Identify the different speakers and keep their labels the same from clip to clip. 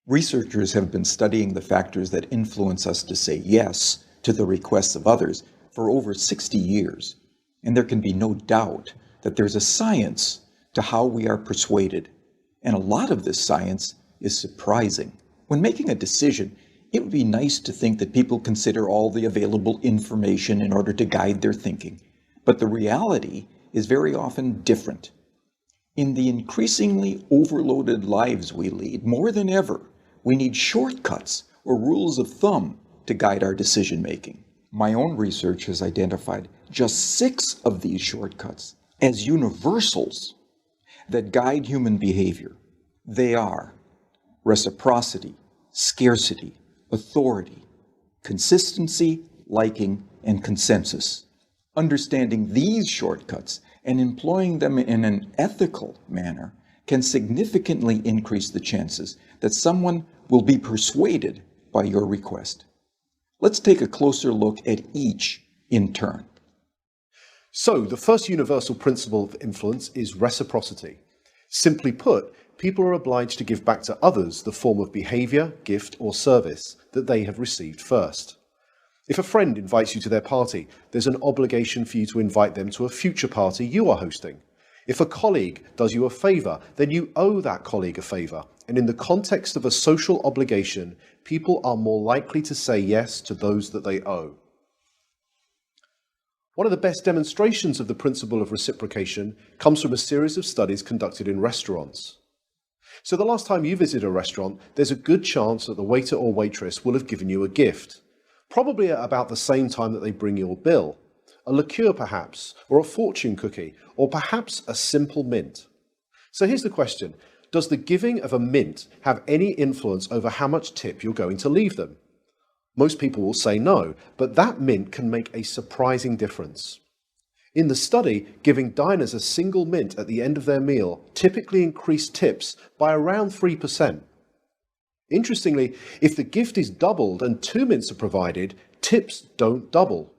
Speaker 1: Researchers have been studying the factors that influence us to say yes to the requests of others for over 60 years, and there can be no doubt that there's a science to how we are persuaded, and a lot of this science is surprising. When making a decision, it would be nice to think that people consider all the available information in order to guide their thinking, but the reality is very often different. In the increasingly overloaded lives we lead, more than ever, we need shortcuts or rules of thumb to guide our decision-making. My own research has identified just 6 of these shortcuts as universals that guide human behavior. They are reciprocity, scarcity, authority, consistency, liking, and consensus. Understanding these shortcuts and employing them in an ethical manner can significantly increase the chances that someone will be persuaded by your request. Let's take a closer look at each in turn.
Speaker 2: So, the first universal principle of influence is reciprocity. Simply put, people are obliged to give back to others the form of behavior, gift, or service that they have received first. If a friend invites you to their party, there's an obligation for you to invite them to a future party you are hosting. If a colleague does you a favor, then you owe that colleague a favor. And in the context of a social obligation, people are more likely to say yes to those that they owe. One of the best demonstrations of the principle of reciprocation comes from a series of studies conducted in restaurants. So the last time you visit a restaurant, there's a good chance that the waiter or waitress will have given you a gift. Probably at about the same time that they bring your bill. A liqueur perhaps, or a fortune cookie, or perhaps a simple mint. So here's the question. Does the giving of a mint have any influence over how much tip you're going to leave them? Most people will say no, but that mint can make a surprising difference. In the study, giving diners a single mint at the end of their meal typically increased tips by around 3%. Interestingly, if the gift is doubled and 2 mints are provided, tips don't double.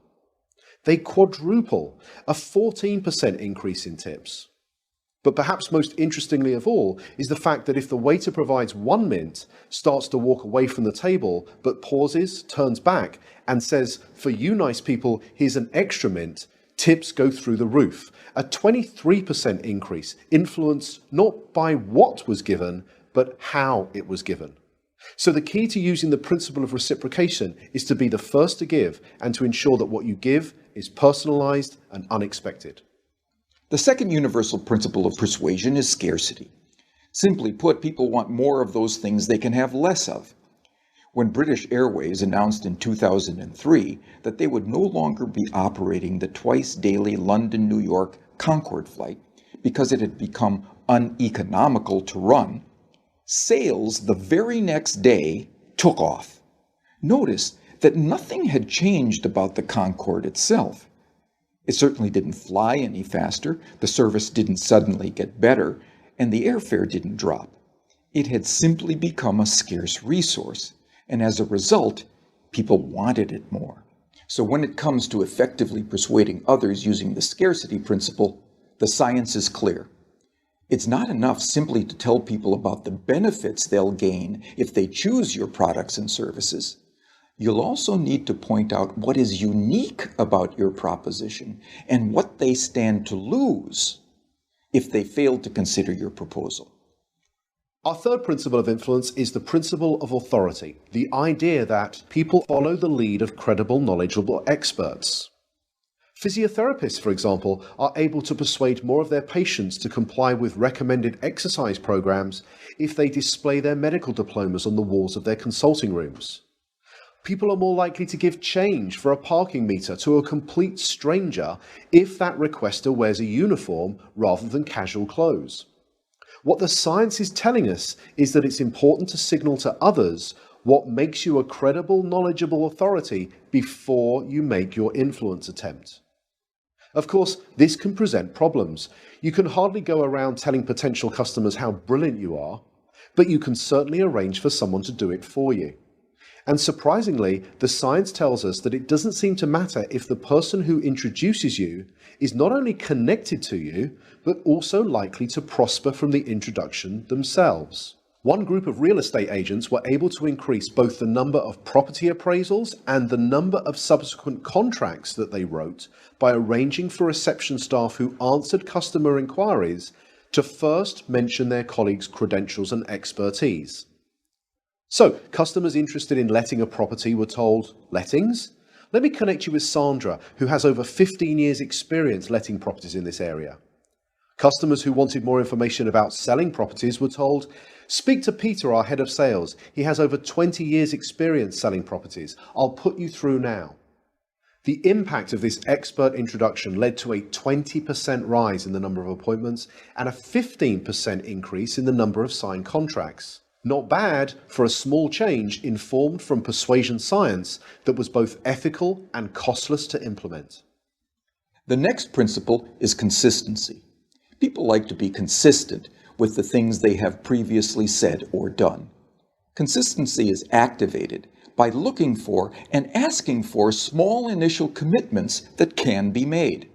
Speaker 2: They quadruple, a 14% increase in tips. But perhaps most interestingly of all is the fact that if the waiter provides 1 mint, starts to walk away from the table, but pauses, turns back, and says, "For you nice people, here's an extra mint," tips go through the roof. A 23% increase, influenced not by what was given, but how it was given. So the key to using the principle of reciprocation is to be the first to give and to ensure that what you give is personalized and unexpected.
Speaker 1: The second universal principle of persuasion is scarcity. Simply put, people want more of those things they can have less of. When British Airways announced in 2003 that they would no longer be operating the twice-daily London-New York Concorde flight because it had become uneconomical to run, sales the very next day took off. Notice that nothing had changed about the Concorde itself. It certainly didn't fly any faster, the service didn't suddenly get better, and the airfare didn't drop. It had simply become a scarce resource, and as a result, people wanted it more. So when it comes to effectively persuading others using the scarcity principle, the science is clear. It's not enough simply to tell people about the benefits they'll gain if they choose your products and services. You'll also need to point out what is unique about your proposition and what they stand to lose if they fail to consider your proposal.
Speaker 2: Our third principle of influence is the principle of authority, the idea that people follow the lead of credible, knowledgeable experts. Physiotherapists, for example, are able to persuade more of their patients to comply with recommended exercise programs if they display their medical diplomas on the walls of their consulting rooms. People are more likely to give change for a parking meter to a complete stranger if that requester wears a uniform rather than casual clothes. What the science is telling us is that it's important to signal to others what makes you a credible, knowledgeable authority before you make your influence attempt. Of course, this can present problems. You can hardly go around telling potential customers how brilliant you are, but you can certainly arrange for someone to do it for you. And surprisingly, the science tells us that it doesn't seem to matter if the person who introduces you is not only connected to you, but also likely to prosper from the introduction themselves. One group of real estate agents were able to increase both the number of property appraisals and the number of subsequent contracts that they wrote by arranging for reception staff who answered customer inquiries to first mention their colleagues' credentials and expertise. So, customers interested in letting a property were told, "Lettings? Let me connect you with Sandra, who has over 15 years' experience letting properties in this area." Customers who wanted more information about selling properties were told, "Speak to Peter, our head of sales. He has over 20 years' experience selling properties. I'll put you through now." The impact of this expert introduction led to a 20% rise in the number of appointments and a 15% increase in the number of signed contracts. Not bad for a small change informed from persuasion science that was both ethical and costless to implement.
Speaker 1: The next principle is consistency. People like to be consistent with the things they have previously said or done. Consistency is activated by looking for and asking for small initial commitments that can be made.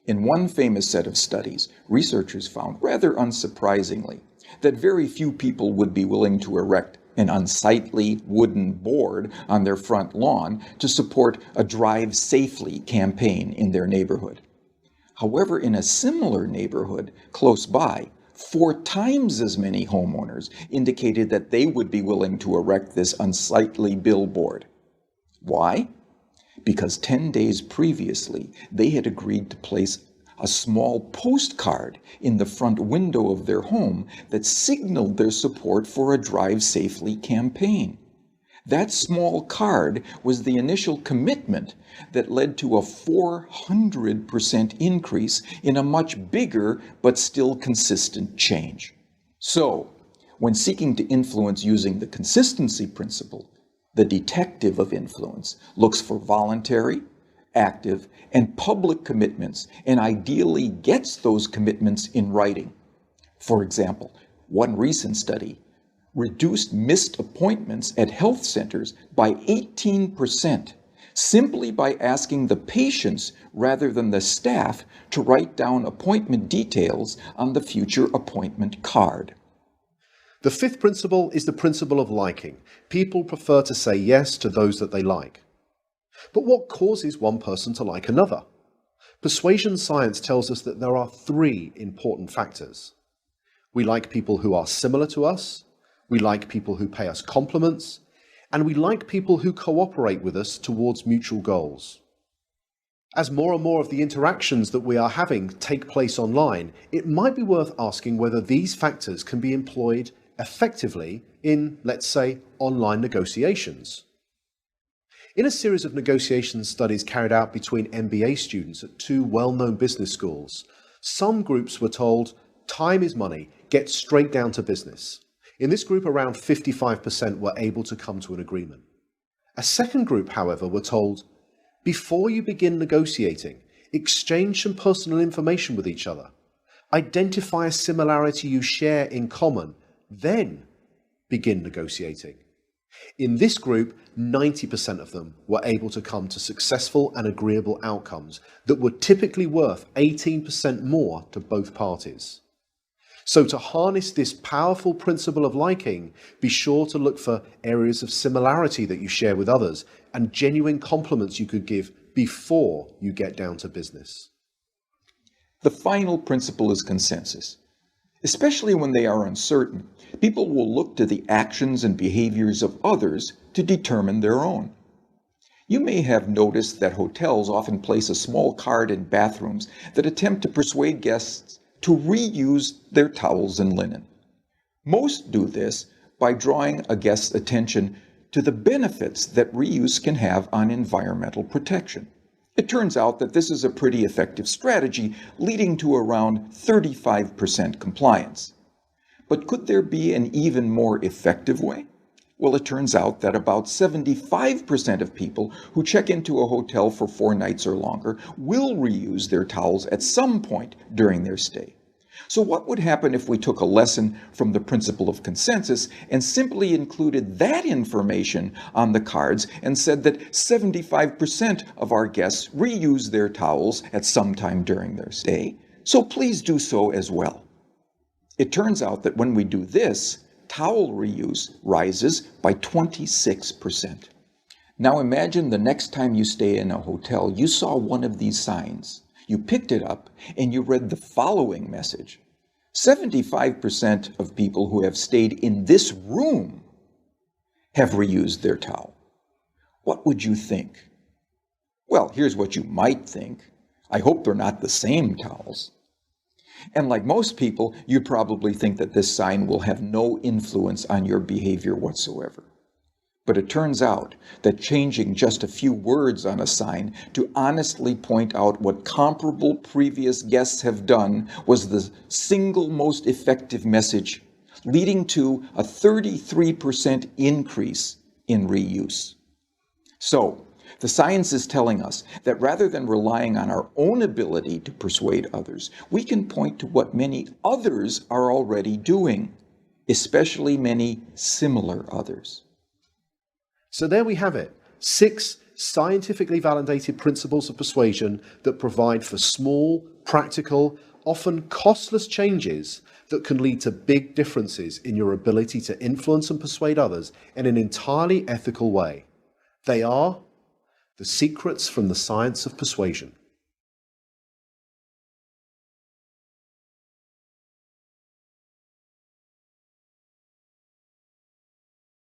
Speaker 1: In one famous set of studies, researchers found, rather unsurprisingly, that very few people would be willing to erect an unsightly wooden board on their front lawn to support a Drive Safely campaign in their neighborhood. However, in a similar neighborhood close by, 4 times as many homeowners indicated that they would be willing to erect this unsightly billboard. Why? Because 10 days previously, they had agreed to place a small postcard in the front window of their home that signaled their support for a Drive Safely campaign. That small card was the initial commitment that led to a 400% increase in a much bigger but still consistent change. So, when seeking to influence using the consistency principle, the detective of influence looks for voluntary, active, and public commitments, and ideally gets those commitments in writing. For example, one recent study reduced missed appointments at health centers by 18%, simply by asking the patients rather than the staff to write down appointment details on the future appointment card.
Speaker 2: The fifth principle is the principle of liking. People prefer to say yes to those that they like. But what causes one person to like another? Persuasion science tells us that there are 3 important factors. We like people who are similar to us, we like people who pay us compliments, and we like people who cooperate with us towards mutual goals. As more and more of the interactions that we are having take place online, it might be worth asking whether these factors can be employed effectively in, let's say, online negotiations. In a series of negotiation studies carried out between MBA students at 2 well-known business schools, some groups were told, "Time is money, get straight down to business." In this group, around 55% were able to come to an agreement. A second group, however, were told, "Before you begin negotiating, exchange some personal information with each other. Identify a similarity you share in common, then begin negotiating." In this group, 90% of them were able to come to successful and agreeable outcomes that were typically worth 18% more to both parties. So to harness this powerful principle of liking, be sure to look for areas of similarity that you share with others and genuine compliments you could give before you get down to business.
Speaker 1: The final principle is consensus. Especially when they are uncertain, people will look to the actions and behaviors of others to determine their own. You may have noticed that hotels often place a small card in bathrooms that attempt to persuade guests to reuse their towels and linen. Most do this by drawing a guest's attention to the benefits that reuse can have on environmental protection. It turns out that this is a pretty effective strategy, leading to around 35% compliance. But could there be an even more effective way? Well, it turns out that about 75% of people who check into a hotel for 4 nights or longer will reuse their towels at some point during their stay. So what would happen if we took a lesson from the principle of consensus and simply included that information on the cards and said that 75% of our guests reuse their towels at some time during their stay, so please do so as well. It turns out that when we do this, towel reuse rises by 26%. Now imagine the next time you stay in a hotel, you saw one of these signs. You picked it up and you read the following message. 75% of people who have stayed in this room have reused their towel. What would you think? Well, here's what you might think. I hope they're not the same towels. And like most people, you probably think that this sign will have no influence on your behavior whatsoever. But it turns out that changing just a few words on a sign to honestly point out what comparable previous guests have done was the single most effective message, leading to a 33% increase in reuse. So, the science is telling us that rather than relying on our own ability to persuade others, we can point to what many others are already doing, especially many similar others.
Speaker 2: So there we have it, 6 scientifically validated principles of persuasion that provide for small, practical, often costless changes that can lead to big differences in your ability to influence and persuade others in an entirely ethical way. They are the secrets from the science of persuasion.